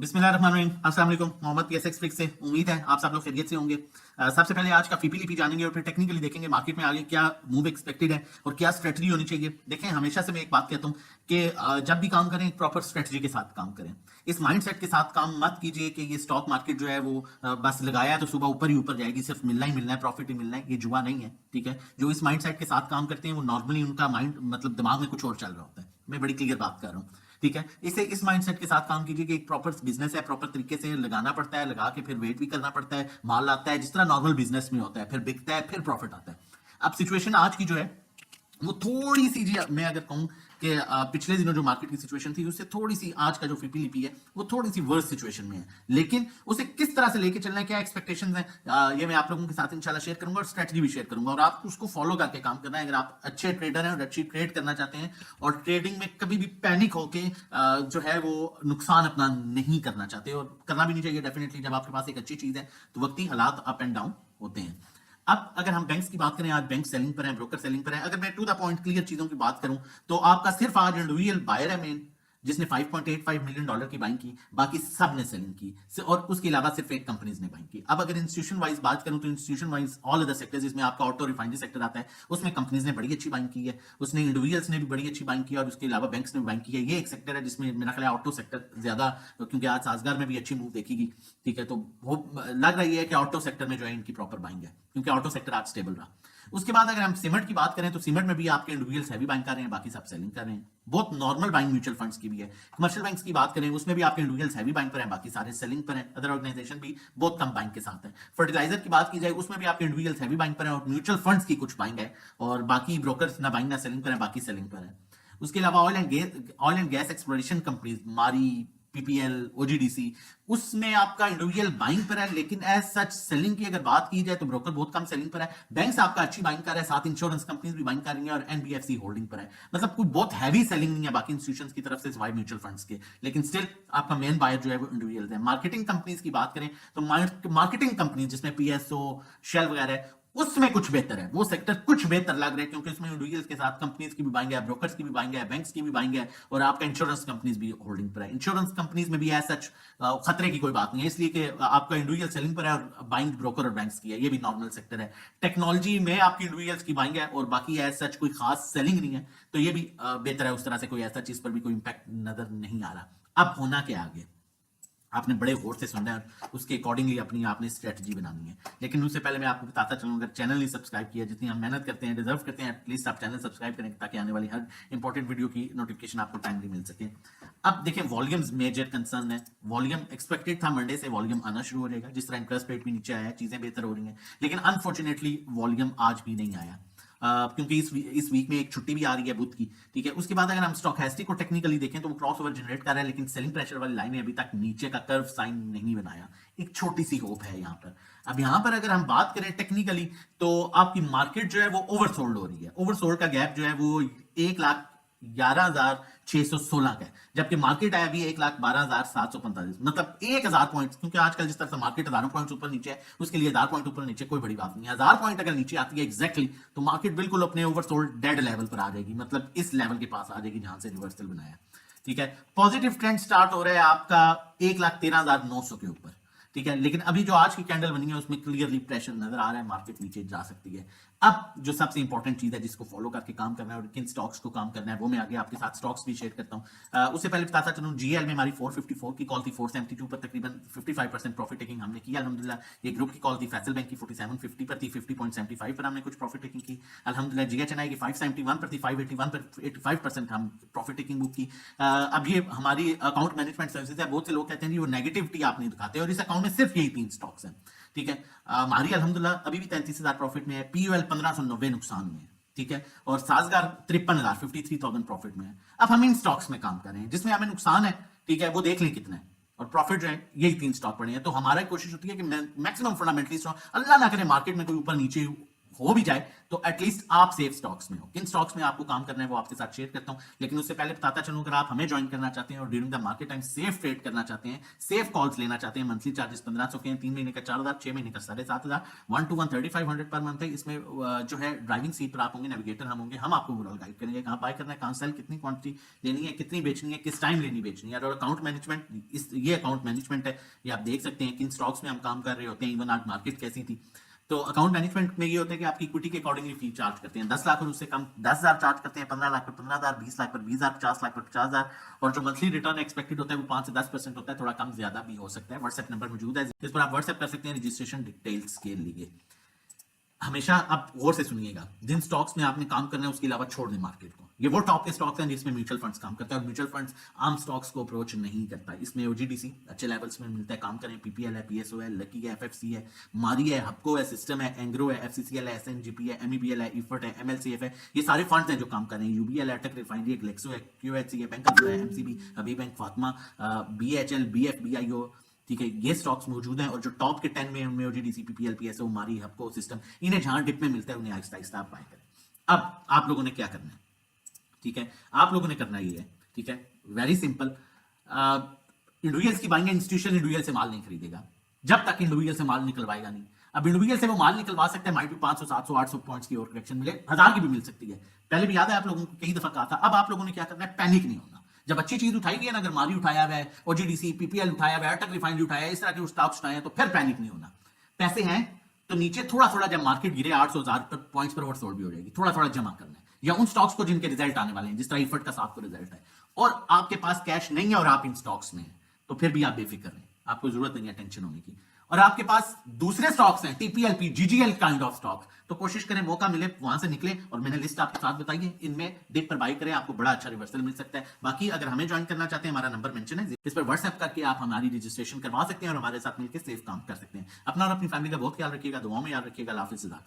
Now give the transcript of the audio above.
बिस्मिल्लाहिर्रहमानिर्रहीम। अस्सलाम वालेकुम। मोहम्मद PSX फ्लिक से उम्मीद है आप सब लोग खैरियत से होंगे। सबसे पहले आज का पीपीलीपी जानेंगे और फिर टेक्निकली देखेंगे मार्केट में आगे क्या मूव एक्सपेक्टेड है और क्या स्ट्रेटजी होनी चाहिए। देखें, हमेशा से मैं एक बात कहता हूं कि जब भी काम करें एक प्रॉपर स्ट्रेटजी के साथ काम करें। इस माइंडसेट के साथ काम मत कीजिए कि ये स्टॉक मार्केट जो है वो बस लगाया तो सुबह ऊपर ही ऊपर जाएगी, सिर्फ मिलना ही मिलना है, प्रॉफिट ही मिलना है। ये जुआ नहीं है, ठीक है। जो इस माइंडसेट के साथ काम करते हैं वो नॉर्मली उनका माइंड मतलब दिमाग में कुछ और चल रहा होता है। मैं बड़ी क्लियर बात कर रहा हूँ, ठीक है। इसे इस माइंडसेट के साथ काम कीजिए कि एक प्रॉपर बिजनेस है, प्रॉपर तरीके से लगाना पड़ता है, लगा के फिर वेट भी करना पड़ता है, माल आता है जिस तरह नॉर्मल बिजनेस में होता है, फिर बिकता है, फिर प्रॉफिट आता है। अब सिचुएशन आज की जो है वो थोड़ी सी जी, मैं अगर कहूं कि पिछले दिनों जो मार्केट की सिचुएशन थी उससे थोड़ी सी आज का जो फीपीलीपी है वो थोड़ी सी वर्स सिचुएशन में है, लेकिन उसे किस तरह से लेके चलना है, क्या एक्सपेक्टेशंस हैं, ये मैं आप लोगों के साथ इंशाल्लाह शेयर करूंगा और स्ट्रेटजी भी शेयर करूंगा और आपको उसको फॉलो करके काम करना है। अगर आप अच्छे ट्रेडर हैं और अच्छी ट्रेड करना चाहते हैं और ट्रेडिंग में कभी भी पैनिक होके जो है वो नुकसान अपना नहीं करना चाहते, और करना भी नहीं चाहिए डेफिनेटली। जब आपके पास एक अच्छी चीज है तो वक्ती हालात अप एंड डाउन होते हैं। अब अगर हम बैंक्स की बात करें, आज बैंक सेलिंग पर है, ब्रोकर सेलिंग पर है। अगर मैं टू द पॉइंट क्लियर चीजों की बात करूं तो आपका सिर्फ आज इंडिविजुअल बायर है मेन, जिसने $5.85 मिलियन की बाइंग की, बाकी सब ने सेलिंग की, और उसके अलावा सिर्फ एक कंपनीज ने बाइंग की। अब अगर इंस्टीट्यूशन वाइज बात करूं तो institution wise all other sectors, जिसमें आपका ऑटो रिफाइनरी सेक्टर आता है, उसमें कंपनीज ने बड़ी अच्छी बाइंग की है, उसने इंडिविजुअल्स ने भी बड़ी अच्छी बाइंग की है और उसके अलावा बैंक्स ने भी बाइंग की है। ये एक सेक्टर है जिसमें मेरा ख्याल है ऑटो सेक्टर ज्यादा, क्योंकि आज साजगार में भी अच्छी मूव देखेगी, ठीक है। तो वो लग रही है कि ऑटो सेक्टर में जो है इनकी प्रॉपर बाइंग है, क्योंकि ऑटो सेक्टर आज स्टेबल रहा। उसके बाद अगर हम सीमेंट की बात करें तो सीमेंट में भी आपके इंडिविजुअल्स हैवी बाइंग कर रहे हैं, बाकी सब सेलिंग कर रहे हैं। बहुत नॉर्मल बाइंग म्यूचुअल फंड्स की भी है। कमर्शियल बैंक्स की बात करें उसमें भी आपके इंडिविजुअल्स हैवी बाइंग पर हैं, बाकी सारे सेलिंग पर हैं। अदर ऑर्गेनाइजेशन भी बहुत कम बाइंग के साथ है। फर्टिलाइजर की बात की जाए उसमें भी आपके इंडिविजुअल्स हैवी बाइंग पर हैं और म्यूचुअल फंड्स की कुछ बाइंग है, और बाकी ब्रोकर्स ना बाइंग ना सेलिंग पर हैं, बाकी सेलिंग पर है। उसके अलावा oil and gas exploration companies मारी, पीपीएल, ओजीडीसी, उसमें आपका इंडिविजुअल बाइंग पर है, लेकिन एज सच सेलिंग की अगर बात की जाए तो ब्रोकर बहुत कम सेलिंग पर है। बैंक्स आपका अच्छी बाइंग कर रहा है, साथ इंश्योरेंस कंपनीज भी बाइंग कर रही हैं और एनबीएफसी होल्डिंग पर है। मतलब कोई बहुत हैवी सेलिंग नहीं है बाकी इंस्टीट्यूशंस की तरफ से सिवाय म्यूचुअल फंड्स के, लेकिन स्टिल आपका मेन बायर जो है वो इंडिविजुअल है। मार्केटिंग कंपनीज की बात करें तो मार्केटिंग कंपनीज जिसमें पीएसओ, शेल वगैरह है, उसमें कुछ बेहतर है, वो सेक्टर कुछ बेहतर लग रहा है, क्योंकि उसमें इंडिविजुअल्स के साथ कंपनीज की भी बाइंग है, ब्रोकर्स की भी बाइंग है, बैंक्स की भी बाइंग है, और आपका इंश्योरेंस कंपनीज भी होल्डिंग पर है। इंश्योरेंस कंपनीज में भी ऐसा खतरे की कोई बात नहीं है, इसलिए कि आपका इंडिविजुअल सेलिंग पर है और बाइंग ब्रोकर और बैंक्स की है, ये भी नॉर्मल सेक्टर है। टेक्नोलॉजी में आपकी इंडिविजुअल्स की बाइंग है और बाकी ऐसा सच कोई खास सेलिंग नहीं है, तो ये भी बेहतर है। उस तरह से कोई ऐसा चीज पर भी कोई इंपैक्ट नजर नहीं आ रहा। अब होना क्या आगे, आपने बड़े गौर से सुनना है, उसके अकॉर्डिंगली अपनी आपने स्ट्रेटजी बनानी है। लेकिन उससे पहले मैं आपको बताता चलूं, अगर चैनल नहीं सब्सक्राइब किया, जितनी हम मेहनत करते हैं, डिजर्व करते हैं, एटलीस्ट आप चैनल सब्सक्राइब करें ताकि आने वाली हर इंपॉर्टेंट वीडियो की नोटिफिकेशन आपको टाइमली मिल सके। अब देखें, वॉल्यूम्स मेजर कंसर्न है। वॉल्यूम एक्सपेक्टेड था मंडे से वॉल्यूम आना शुरू हो जाएगा, जिस तरह इंटरेस्ट रेट भी नीचे आया है, चीजें बेहतर हो रही हैं, लेकिन अनफॉर्चुनेटली वॉल्यूम आज भी नहीं आया, क्योंकि इस वीक में एक छुट्टी भी आ रही है बुध की, ठीक है। उसके बाद अगर हम स्टॉकेस्टिक को टेक्निकली देखें तो वो क्रॉस ओवर जनरेट कर रहा है, लेकिन सेलिंग प्रेशर वाली लाइन अभी तक नीचे का कर्व साइन नहीं बनाया। एक छोटी सी होप है यहाँ पर। अब यहाँ पर अगर हम बात करें टेक्निकली तो आपकी मार्केट जो है वो ओवरसोल्ड हो रही है। ओवरसोल्ड का गैप जो है वो 1,11,616 का है, जबकि मार्केट है अभी 1,12,745, मतलब 1,000 पॉइंट, क्योंकि आजकल जिस तरह से मार्केट 1,000 पॉइंट ऊपर नीचे है, उसके लिए 1,000 पॉइंट ऊपर नीचे कोई बड़ी बात नहीं है। 1,000 पॉइंट अगर नीचे आती है एग्जैक्टली तो मार्केट बिल्कुल अपने ओवरसोल्ड डेड लेवल पर आ जाएगी, मतलब इस लेवल के पास आ जाएगी जहां से रिवर्सल बनाया, ठीक है। पॉजिटिव ट्रेंड स्टार्ट हो रहा है आपका 1,13,900 के ऊपर, ठीक है। लेकिन अभी जो आज की कैंडल बनी है उसमें क्लियरली प्रेशर नजर आ रहा है, मार्केट नीचे जा सकती है। अब जो सबसे इंपॉर्टेंट चीज है जिसको फॉलो करके काम करना है और किन स्टॉक्स को काम करना है, वो मैं आगे आपके साथ स्टॉक्स भी शेयर करता हूं। उससे पहले बताता चलूं, जीएल में हमारी 454 की कॉल थी, 472 पर तकरीबन 55% प्रॉफिट टेकिंग हमने की अल्हम्दुलिल्लाह। ये ग्रुप की कॉल थी, फैसल बैंक की 4750 पर थी, 50.75 पर हमने कुछ प्रॉफिट टेकिंग की अल्हम्दुलिल्लाह। जीएचएनआई की 571 पर थी, 581 पर 85% हम प्रॉफिट टेकिंग बुक की। अब ये हमारी अकाउंट मैनेजमेंट सर्विसेज है, बहुत से लोग कहते हैं जी वो नेगेटिविटी आप नहीं दिखाते, और इस अकाउंट में सिर्फ यही 3 स्टॉक्स हैं, ठीक है। हमारी अल्हम्दुलिल्लाह अभी भी 33,000 प्रॉफिट में है, पीयूएल 1590 नुकसान में है, ठीक है, और साजगार 53,000 53,000 प्रॉफिट में है। अब हम इन स्टॉक्स में काम कर रहे हैं जिसमें हमें नुकसान है, ठीक है, वो देख लें कितना है, और प्रॉफिट जो है यही 3 स्टॉक पड़े हैं। तो हमारा कोशिश होती है कि मैक्सिमम फंडामेंटली स्ट्रॉन्ग, अल्लाह ना करे मार्केट में कोई ऊपर नीचे हो भी जाए तो एटलीस्ट आप सेफ स्टॉक्स में हो। किन स्टॉक्स में आपको काम करना है वो आपके साथ शेयर करता हूं, लेकिन उससे पहले बताता चलूं, अगर आप हमें ज्वाइन करना चाहते हैं और during the market time safe trade करना चाहते हैं, सेफ कॉल्स लेना चाहते हैं, मंथली चार्जेस 1500 के हैं, 3 महीने का 4000, 6 महीने का 7500, 1 to 1 3500 पर मंथ है। इसमें जो है ड्राइविंग सीट पर आप होंगे, नेविगेटर हम होंगे, हम आपको ओवरऑल गाइड करेंगे कहां बाय करना है, कहां सेल, कितनी क्वांटिटी लेनी है, कितनी बेचनी है, किस टाइम लेनी बेचनी है। और अकाउंट मैनेजमेंट, ये अकाउंट मैनेजमेंट है, ये आप देख सकते हैं किन स्टॉक्स में हम काम कर रहे होते हैं। इवन आज मार्केट कैसी थी, तो अकाउंट मैनेजमेंट में ये होता है कि आपकी इक्विटी के अकॉर्डिंगली फी चार्ज करते हैं। 10 लाख और उससे कम 10,000 चार्ज करते हैं, 15 लाख पर 15,000, 20 लाख पर 20,000, 50 लाख पर 50,000, और जो मंथली रिटर्न एक्सपेक्टेड होता है वो 5 से 10% होता है, थोड़ा कम ज्यादा भी हो सकता है। व्हाट्सएप नंबर मौजूद है, इस पर आप व्हाट्सएप कर सकते हैं रजिस्ट्रेशन डिटेल्स के लिए। हमेशा आप गौर से सुनिएगा, जिन स्टॉक्स में आपने काम करना है उसके अलावा छोड़ दें मार्केट को। ये वो टॉप के स्टॉक्स हैं जिसमें म्यूचुअल फंड्स काम करता है, और म्यूचुअल फंड्स आम स्टॉक्स को अप्रोच नहीं करता। इसमें ओजीडीसी अच्छे लेवल्स में मिलता है, काम करें। पीपीएल है, पीएसओ है, लकी है, एफएफसी है, मारी है, हपको है, सिस्टम है, एंग्रो है, एफसीसीएल है, एसएनजीपी है, एमईबीएल है, इफर्ट है, एमएलसीएफ है, ये सारे फंड्स हैं जो काम कर रहे हैं। यूबीएल है, टेक रिफाइनरी, ग्लेक्सो है, क्यूएचसी है, बैंक है, एमसीबी, हबीब बैंक, फातिमा, बीएचएल, बीएफबीआईओ, ठीक है, ये स्टॉक्स मौजूद हैं। और जो टॉप के 10 में उनमें ओजीडीसी, पीपीएल, पीएसओ, मारी, हपको, सिस्टम, इन्हें जहां डिप में मिलता है उन्हें आहिस्ता आहिस्ता आप बाय करें। अब आप लोगों ने क्या करना है, ठीक है, आप लोगों ने करना ये है, ठीक है, वेरी सिंपल। इंडिविजुअल्स की बाइंग, इंस्टीट्यूशन इंडिविजुअल से माल नहीं खरीदेगा जब तक इंडिविजुअल से माल निकलवाएगा नहीं। अब इंडिविजुअल से वो माल निकलवा सकते हैं, माइट भी 500, 700, 800 पॉइंट्स की और करेक्शन मिले, 1000 की भी मिल सकती है। पहले भी याद है आप लोगों को, कई दफा कहा था। अब आप लोगों ने क्या करना है, पैनिक नहीं होना। जब अच्छी चीज उठाई गई है ना, अगर मारी उठाया हुआ है, ओजीडीसी, पीपीएल उठाया हुआ है, अटक रिफाइनरी उठाया है, इस तरह के स्टॉक्स उठाए हैं, तो फिर पैनिक नहीं होना। पैसे हैं तो नीचे थोड़ा थोड़ा, जब मार्केट गिरे 800, 1000 पॉइंट्स पर ओवरसोल्ड भी हो जाएगी, थोड़ा थोड़ा जमा करना है, या उन स्टॉक्स को जिनके रिजल्ट आने वाले हैं, जिस तरह इफर्ट का 7 को रिजल्ट है, और आपके पास कैश नहीं है और आप इन स्टॉक्स में हैं, तो फिर भी आप बेफिक्र रहें, आपको जरूरत नहीं है टेंशन होने की। और आपके पास दूसरे स्टॉक्स हैं, टीपीएलपी, जीजीएल काइंड ऑफ स्टॉक, तो कोशिश करें मौका मिले वहां से निकले, और मैंने लिस्ट आपके साथ बताई है, इनमें डिप पर बाई करें, आपको बड़ा अच्छा रिवर्सल मिल सकता है। बाकी अगर हमें ज्वाइन करना चाहते हैं, हमारा नंबर मेंशन है, इस पर व्हाट्सएप करके आप हमारी रजिस्ट्रेशन करवा सकते हैं और हमारे साथ मिलकर सेफ काम कर सकते हैं। अपना और अपनी फैमिली का बहुत ख्याल रखिएगा, दुआओं में याद रखिएगा। हाफिज़।